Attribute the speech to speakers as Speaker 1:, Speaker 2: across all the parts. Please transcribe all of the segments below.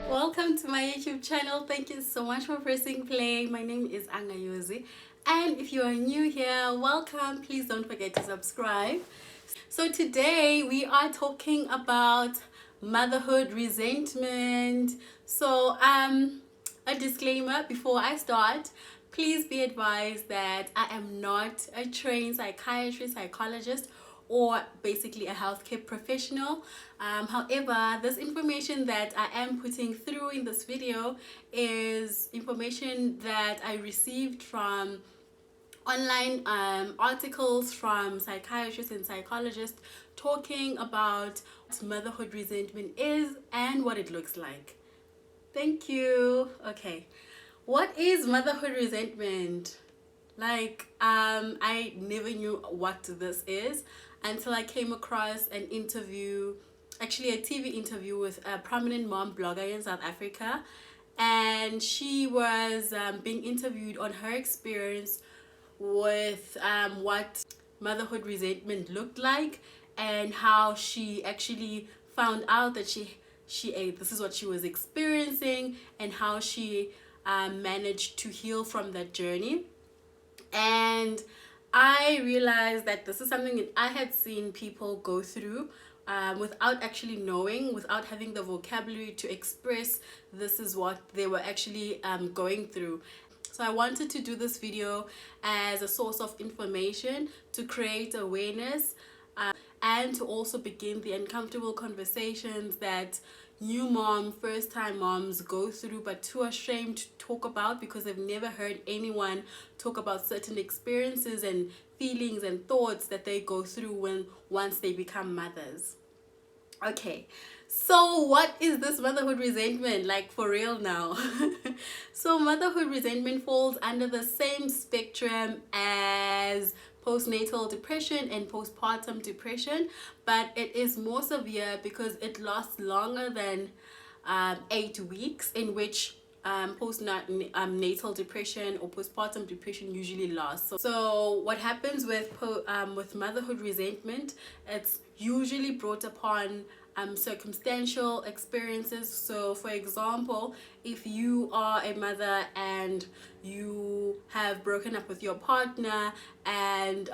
Speaker 1: Welcome to my YouTube channel. Thank you so much for pressing play. My name is Angayozi, and if you are new here, welcome. Please don't forget to subscribe. So today we are talking about motherhood resentment. So a disclaimer before I start. Please be advised that I am not a trained psychiatrist, psychologist, or basically a healthcare professional. However, this information that I am putting through in this video is information that I received from online articles from psychiatrists and psychologists talking about what motherhood resentment is and what it looks like. Thank you. Okay. What is motherhood resentment? I never knew what this is until I came across an interview, actually a TV interview with a prominent mom blogger in South Africa, and she was being interviewed on her experience with what motherhood resentment looked like and how she actually found out that this is what she was experiencing and how she managed to heal from that journey. And I realized that this is something that I had seen people go through without actually knowing, without having the vocabulary to express this is what they were actually going through. So I wanted to do this video as a source of information to create awareness and to also begin the uncomfortable conversations that new first time moms go through but too ashamed to talk about because they've never heard anyone talk about certain experiences and feelings and thoughts that they go through once they become mothers. Okay, so what is this motherhood resentment, like for real now? So motherhood resentment falls under the same spectrum as postnatal depression and postpartum depression, but it is more severe because it lasts longer than 8 weeks, in which postnatal depression or postpartum depression usually lasts. So what happens with motherhood resentment, it's usually brought upon circumstantial experiences. So for example, if you are a mother and you have broken up with your partner and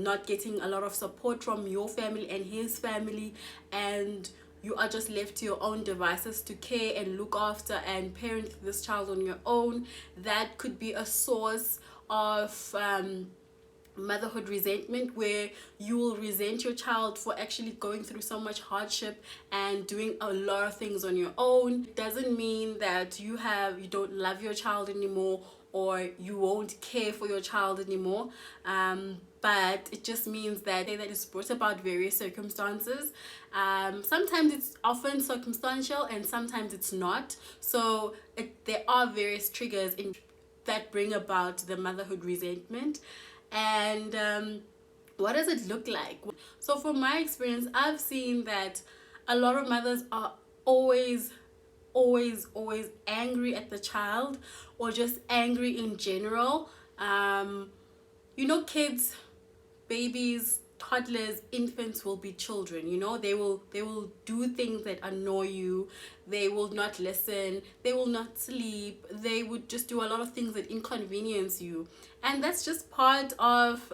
Speaker 1: not getting a lot of support from your family and his family, and you are just left to your own devices to care and look after and parent this child on your own, that could be a source of motherhood resentment, where you will resent your child for actually going through so much hardship and doing a lot of things on your own. It doesn't mean that you don't love your child anymore or you won't care for your child anymore, but it just means that it's brought about various circumstances. Sometimes it's often circumstantial and sometimes it's not. So there are various triggers that bring about the motherhood resentment. And what does it look like? So from my experience, I've seen that a lot of mothers are always angry at the child, or just angry in general. Kids, babies, toddlers, infants will be children. They will do things that annoy you. They will not listen, they will not sleep, they would just do a lot of things that inconvenience you, and that's just part of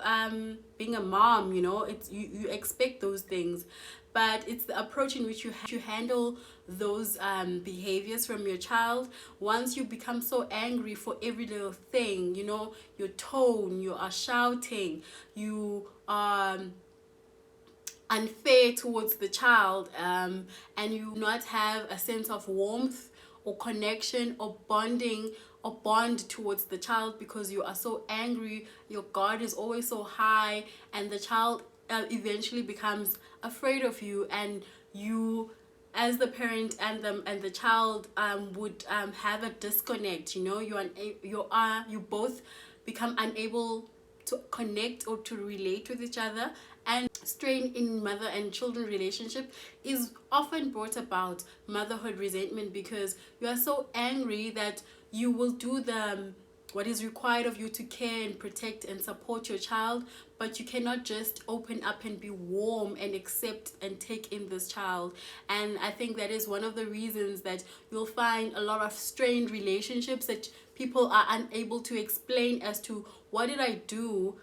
Speaker 1: being a mom. It's you expect those things, but it's the approach in which you handle those behaviors from your child. Once you become so angry for every little thing, your tone, you are shouting, you are unfair towards the child, and you not have a sense of warmth or connection or bonding or bond towards the child because you are so angry, your guard is always so high, and the child eventually becomes afraid of you, and you as the parent and the child would have a disconnect. You both become unable to connect or to relate with each other, and strain in mother and children relationship is often brought about motherhood resentment, because you are so angry that you will do what is required of you to care and protect and support your child, but you cannot just open up and be warm and accept and take in this child. And I think that is one of the reasons that you'll find a lot of strained relationships, that people are unable to explain as to what did I do.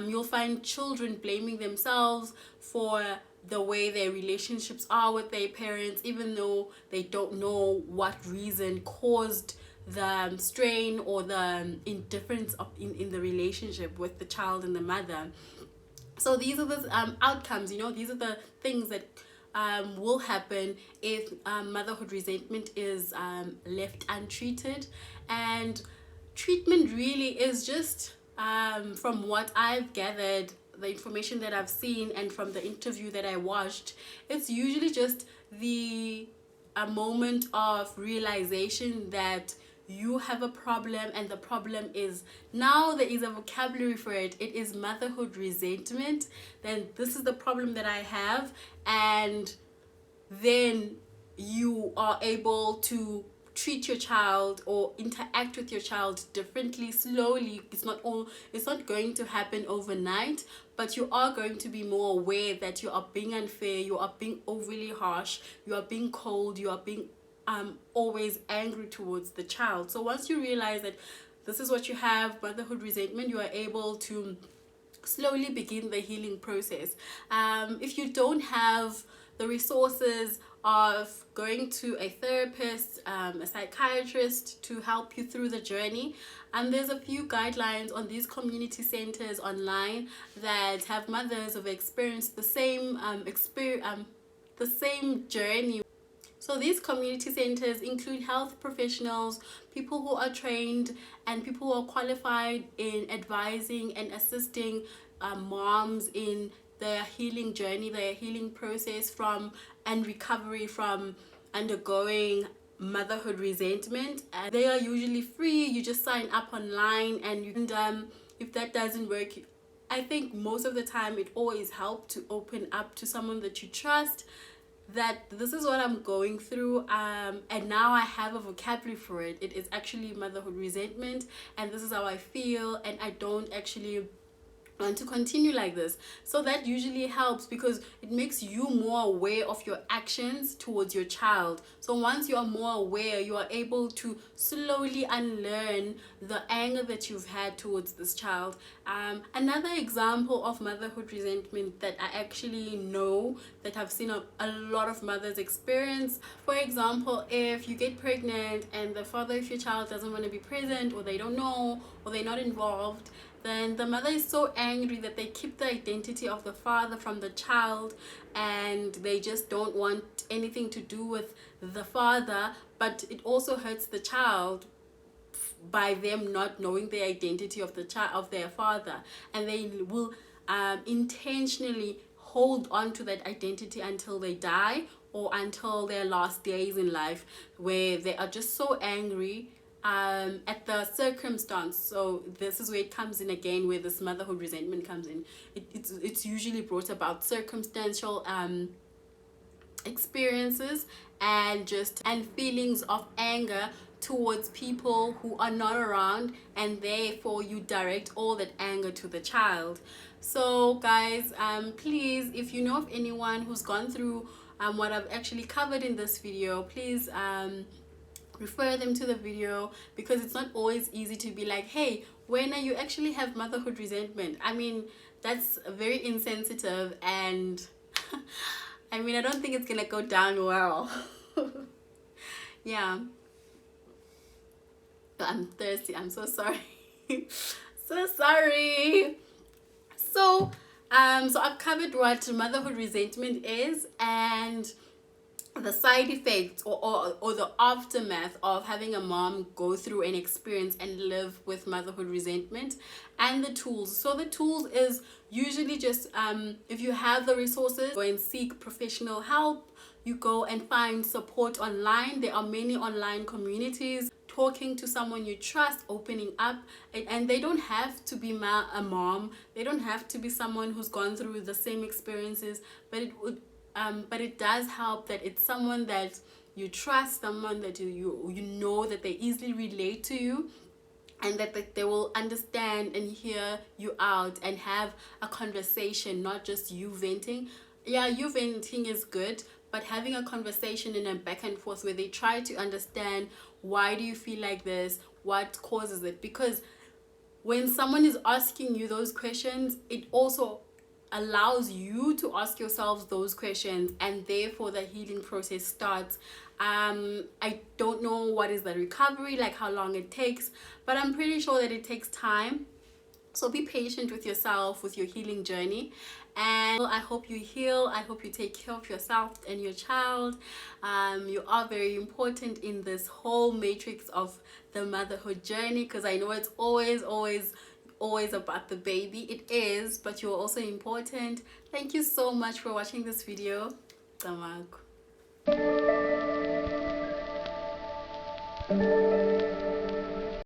Speaker 1: You'll find children blaming themselves for the way their relationships are with their parents, even though they don't know what reason caused the strain or the indifference in the relationship with the child and the mother. So these are the outcomes, these are the things that will happen if motherhood resentment is left untreated. And treatment really is just, from what I've gathered, the information that I've seen, and from the interview that I watched, it's usually just a moment of realization that you have a problem, and the problem is, now there is a vocabulary for it. It is motherhood resentment. Then this is the problem that I have, and then you are able to treat your child or interact with your child differently, slowly. It's not going to happen overnight, but you are going to be more aware that you are being unfair, you are being overly harsh, you are being cold, you are being always angry towards the child. So once you realize that this is what you have, motherhood resentment, you are able to slowly begin the healing process. If you don't have the resources of going to a therapist, a psychiatrist to help you through the journey, there's a few guidelines on these community centers online that have mothers who have experienced the same journey. So these community centers include health professionals, people who are trained, and people who are qualified in advising and assisting moms in their healing journey, their healing process and recovery from undergoing motherhood resentment. And they are usually free. You just sign up online, and if that doesn't work, I think most of the time it always helps to open up to someone that you trust, that this is what I'm going through, and now I have a vocabulary for it. It is actually motherhood resentment, and this is how I feel, and I don't actually want to continue like this. So that usually helps, because it makes you more aware of your actions towards your child. So once you are more aware, you are able to slowly unlearn the anger that you've had towards this child. Another example of motherhood resentment that I actually know, that I've seen a lot of mothers experience, for example, if you get pregnant and the father of your child doesn't want to be present, or they don't know, or they're not involved, then the mother is so angry that they keep the identity of the father from the child, and they just don't want anything to do with the father. But it also hurts the child by them not knowing the identity of the child, of their father, and they will intentionally hold on to that identity until they die, or until their last days in life, where they are just so angry at the circumstance. So this is where it comes in again, where this motherhood resentment comes in. It's usually brought about circumstantial experiences and feelings of anger towards people who are not around, and therefore you direct all that anger to the child. So guys, please, if you know of anyone who's gone through what I've actually covered in this video, please refer them to the video, because it's not always easy to be like, hey, when you actually have motherhood resentment. I mean, that's very insensitive, and I mean, I don't think it's gonna go down well. Yeah, I'm thirsty, I'm so sorry. So sorry. So I've covered what motherhood resentment is, and the side effects or the aftermath of having a mom go through an experience and live with motherhood resentment, and the tools. So the tools is usually just if you have the resources, go and seek professional help. You go and find support online. There are many online communities. Talking to someone you trust, opening up, and they don't have to be a mom, they don't have to be someone who's gone through the same experiences, but it does help that it's someone that you trust, someone that you know that they easily relate to you, and that they will understand and hear you out and have a conversation, not just you venting. Yeah, you venting is good, but having a conversation and a back and forth where they try to understand, why do you feel like this, what causes it. Because when someone is asking you those questions, it also allows you to ask yourselves those questions, and therefore the healing process starts. I don't know what is the recovery, like how long it takes, but I'm pretty sure that it takes time. So be patient with yourself, with your healing journey. And I hope you heal. I hope you take care of yourself and your child. You are very important in this whole matrix of the motherhood journey, because I know it's always about the baby. It is, but you're also important. Thank you so much for watching this video. Camagu.